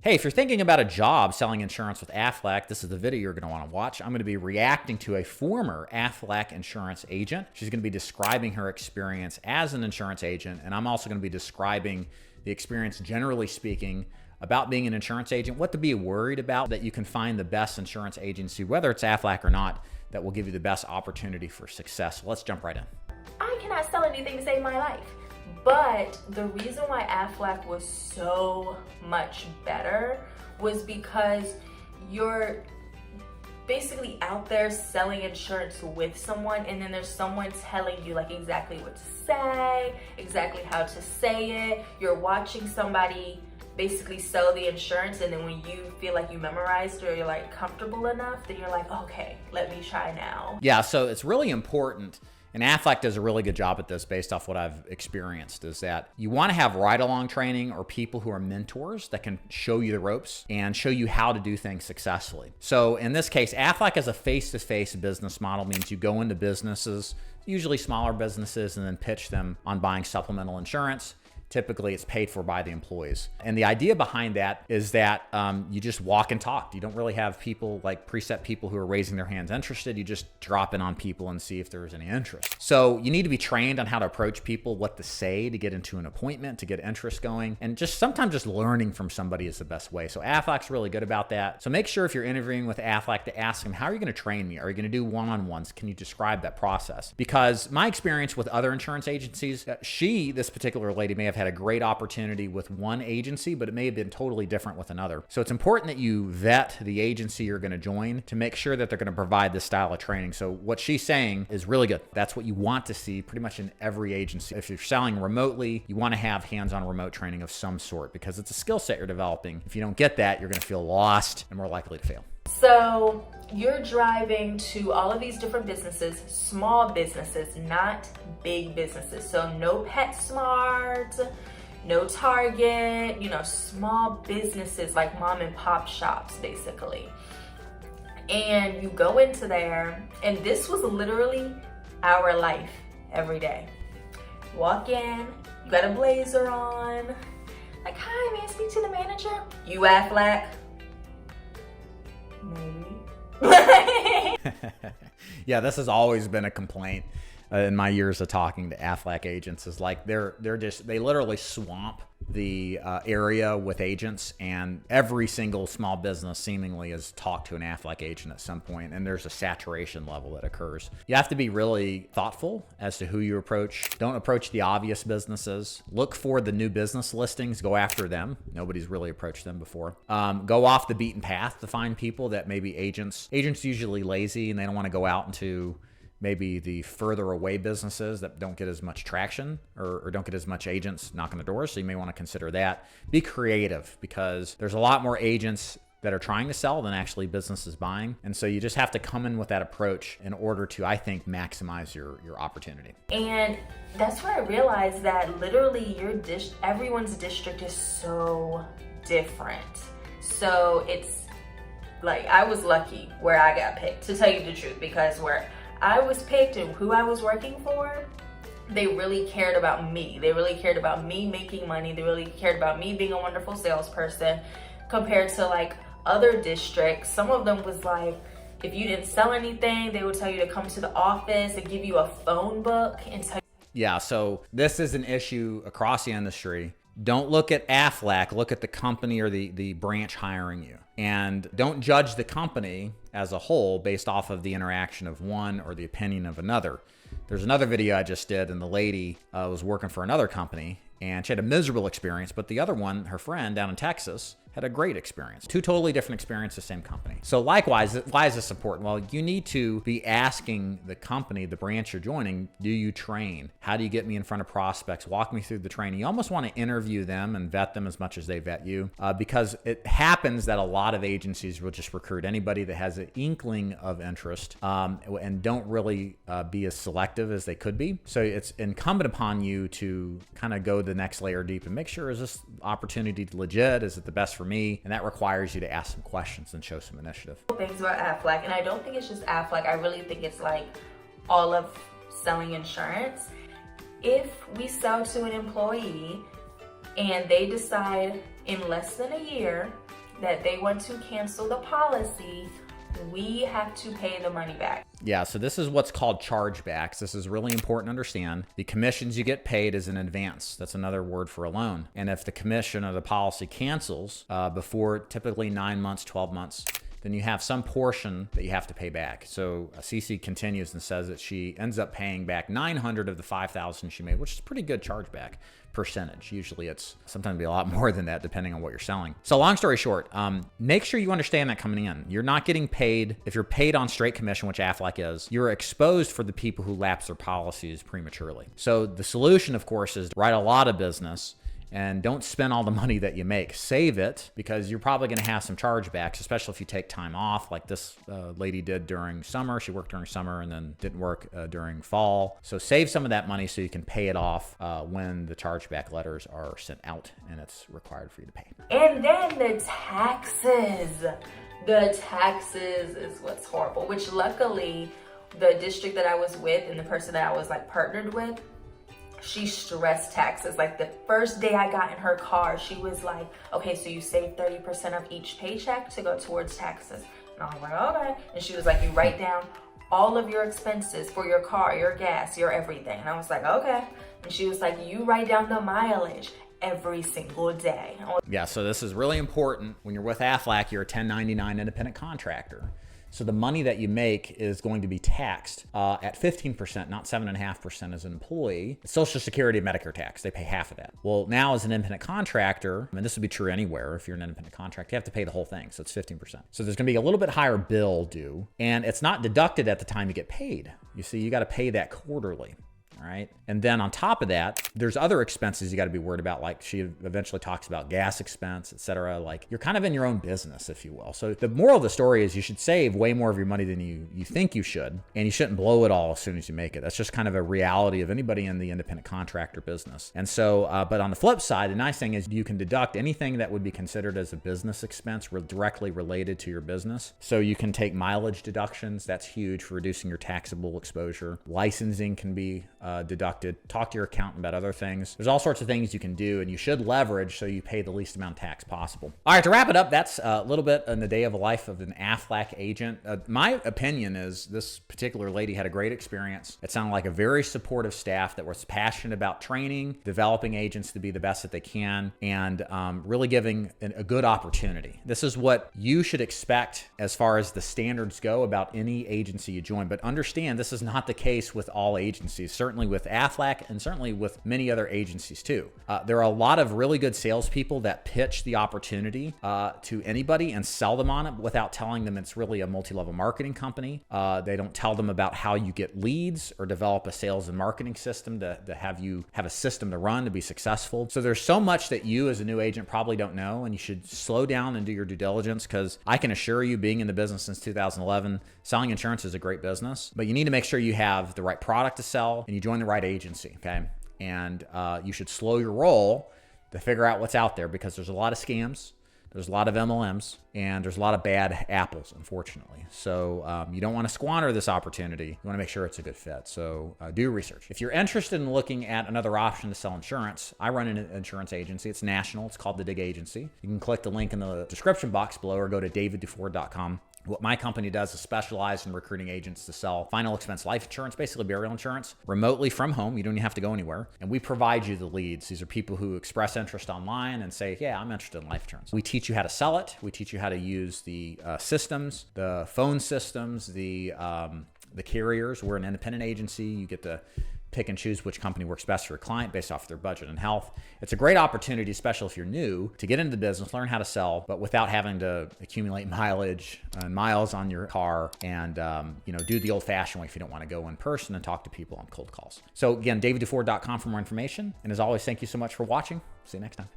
Hey, if you're thinking about a job selling insurance with Aflac, this is the video you're going to want to watch. I'm going to be reacting to a former Aflac insurance agent. She's going to be describing her experience as an insurance agent, and I'm also going to be describing the experience, generally speaking, about being an insurance agent, what to be worried about, that you can find the best insurance agency, whether it's Aflac or not, that will give you the best opportunity for success. So let's jump right in. I cannot sell anything to save my life. But the reason why Aflac was so much better was because you're basically out there selling insurance with someone, and then there's someone telling you like exactly what to say, exactly how to say it. You're watching somebody basically sell the insurance, and then when you feel like you memorized or you're like comfortable enough, then you're like, okay, let me try now. Yeah, so it's really important. And Aflac does a really good job at this based off what I've experienced, is that you want to have ride-along training or people who are mentors that can show you the ropes and show you how to do things successfully. So in this case, Aflac as a face-to-face business model means you go into businesses, usually smaller businesses, and then pitch them on buying supplemental insurance. Typically, it's paid for by the employees. And the idea behind that is that you just walk and talk. You don't really have people like preset people who are raising their hands interested. You just drop in on people and see if there's any interest. So you need to be trained on how to approach people, what to say to get into an appointment, to get interest going. And just sometimes just learning from somebody is the best way. So Aflac's really good about that. So make sure if you're interviewing with Aflac to ask them, how are you going to train me? Are you going to do one-on-ones? Can you describe that process? Because my experience with other insurance agencies, this particular lady may have had a great opportunity with one agency, but it may have been totally different with another. So it's important that you vet the agency you're going to join to make sure that they're going to provide this style of training. So what she's saying is really good. That's what you want to see pretty much in every agency. If you're selling remotely, you want to have hands-on remote training of some sort because it's a skill set you're developing. If you don't get that, you're going to feel lost and more likely to fail. So you're driving to all of these different businesses, small businesses, not big businesses. So no PetSmart, no Target, small businesses like mom and pop shops, basically. And you go into there, and this was literally our life every day. Walk in, you got a blazer on, like, hi, may I speak to the manager? You Aflac? Maybe. Yeah, this has always been a complaint in my years of talking to Aflac agents, is like they literally swamp the area with agents, and every single small business seemingly has talked to an Aflac agent at some point, and there's a saturation level that occurs. You have to be really thoughtful as to who you approach. Don't approach the obvious businesses. Look for the new business listings. Go after them. Nobody's really approached them before. Go off the beaten path to find people that maybe agents usually lazy and they don't want to go out into maybe the further away businesses that don't get as much traction or don't get as much agents knocking the doors. So you may want to consider that. Be creative, because there's a lot more agents that are trying to sell than actually businesses buying. And so you just have to come in with that approach in order to, I think, maximize your opportunity. And that's when I realized that literally everyone's district is so different. So it's like, I was lucky where I got picked, to tell you the truth, because where I was picked and who I was working for, they really cared about me. They really cared about me making money. They really cared about me being a wonderful salesperson, compared to like other districts. Some of them was like, if you didn't sell anything, they would tell you to come to the office and give you a phone book and tell you. Yeah, so this is an issue across the industry. Don't look at Aflac, look at the company or the branch hiring you. And don't judge the company as a whole based off of the interaction of one or the opinion of another. There's another video I just did, and the lady was working for another company, and she had a miserable experience, but the other one, her friend down in Texas, had a great experience. Two totally different experiences, same company. So likewise, why is this important? Well, you need to be asking the company, the branch you're joining, do you train? How do you get me in front of prospects? Walk me through the training. You almost want to interview them and vet them as much as they vet you, because it happens that a lot of agencies will just recruit anybody that has an inkling of interest and don't really be as selective as they could be. So it's incumbent upon you to kind of go the next layer deep and make sure, is this opportunity legit? Is it the best for me? And that requires you to ask some questions and show some initiative. Things about Aflac, and I don't think it's just Aflac. I really think it's like all of selling insurance. If we sell to an employee and they decide in less than a year that they want to cancel the policy, we have to pay the money back. Yeah, so this is what's called chargebacks. This is really important to understand. The commissions you get paid is in advance. That's another word for a loan. And if the commission or the policy cancels before typically 9 months, 12 months, then you have some portion that you have to pay back. So Cece continues and says that she ends up paying back 900 of the 5,000 she made, which is a pretty good chargeback percentage. Usually it's sometimes be a lot more than that depending on what you're selling. So long story short, make sure you understand that coming in. You're not getting paid. If you're paid on straight commission, which Aflac is, you're exposed for the people who lapse their policies prematurely. So the solution, of course, is to write a lot of business and don't spend all the money that you make. Save it, because you're probably going to have some chargebacks, especially if you take time off like this lady did during summer. She worked during summer and then didn't work during fall. So save some of that money so you can pay it off when the chargeback letters are sent out and it's required for you to pay. And then the taxes. The taxes is what's horrible, which luckily the district that I was with and the person that I was like partnered with, she stressed taxes. Like the first day I got in her car, she was like, okay, so you save 30% of each paycheck to go towards taxes. And I was like, okay. And she was like, you write down all of your expenses for your car, your gas, your everything. And I was like, okay. And she was like, you write down the mileage every single day. Yeah, so this is really important. When you're with Aflac, you're a 1099 independent contractor. So the money that you make is going to be taxed at 15%, not 7.5% as an employee. Social Security and Medicare tax, they pay half of that. Well, now as an independent contractor, and this would be true anywhere, if you're an independent contractor, you have to pay the whole thing, so it's 15%. So there's gonna be a little bit higher bill due, and it's not deducted at the time you get paid. You see, you gotta pay that quarterly. All right. And then on top of that, there's other expenses you got to be worried about. Like she eventually talks about gas expense, et cetera. Like you're kind of in your own business, if you will. So the moral of the story is you should save way more of your money than you think you should. And you shouldn't blow it all as soon as you make it. That's just kind of a reality of anybody in the independent contractor business. And so, but on the flip side, the nice thing is you can deduct anything that would be considered as a business expense directly related to your business. So you can take mileage deductions. That's huge for reducing your taxable exposure. Licensing can be deducted. Talk to your accountant about other things. There's all sorts of things you can do, and you should leverage so you pay the least amount of tax possible. All right, to wrap it up, that's a little bit in the day of a life of an Aflac agent. My opinion is this particular lady had a great experience. It sounded like a very supportive staff that was passionate about training, developing agents to be the best that they can, and really giving a good opportunity. This is what you should expect as far as the standards go about any agency you join. But understand, this is not the case with all agencies. Certainly with Aflac and certainly with many other agencies too. There are a lot of really good salespeople that pitch the opportunity to anybody and sell them on it without telling them it's really a multi-level marketing company. They don't tell them about how you get leads or develop a sales and marketing system to have you have a system to run to be successful. So there's so much that you as a new agent probably don't know, and you should slow down and do your due diligence, because I can assure you, being in the business since 2011, selling insurance is a great business, but you need to make sure you have the right product to sell and you join the right agency, okay? And you should slow your roll to figure out what's out there, because there's a lot of scams, there's a lot of MLMs, and there's a lot of bad apples, unfortunately. So you don't want to squander this opportunity. You want to make sure it's a good fit. So do research. If you're interested in looking at another option to sell insurance, I run an insurance agency. It's national. It's called the Dig Agency. You can click the link in the description box below or go to daviddufour.com. What my company does is specialize in recruiting agents to sell final expense life insurance, basically burial insurance, remotely from home. You don't even have to go anywhere. And we provide you the leads. These are people who express interest online and say, yeah, I'm interested in life insurance. We teach you how to sell it. We teach you how to use the systems, the phone systems, the carriers. We're an independent agency. You get to pick and choose which company works best for your client based off their budget and health. It's a great opportunity, especially if you're new, to get into the business, learn how to sell, but without having to accumulate mileage and miles on your car and do the old-fashioned way if you don't want to go in person and talk to people on cold calls. So again, daviddufour.com for more information. And as always, thank you so much for watching. See you next time.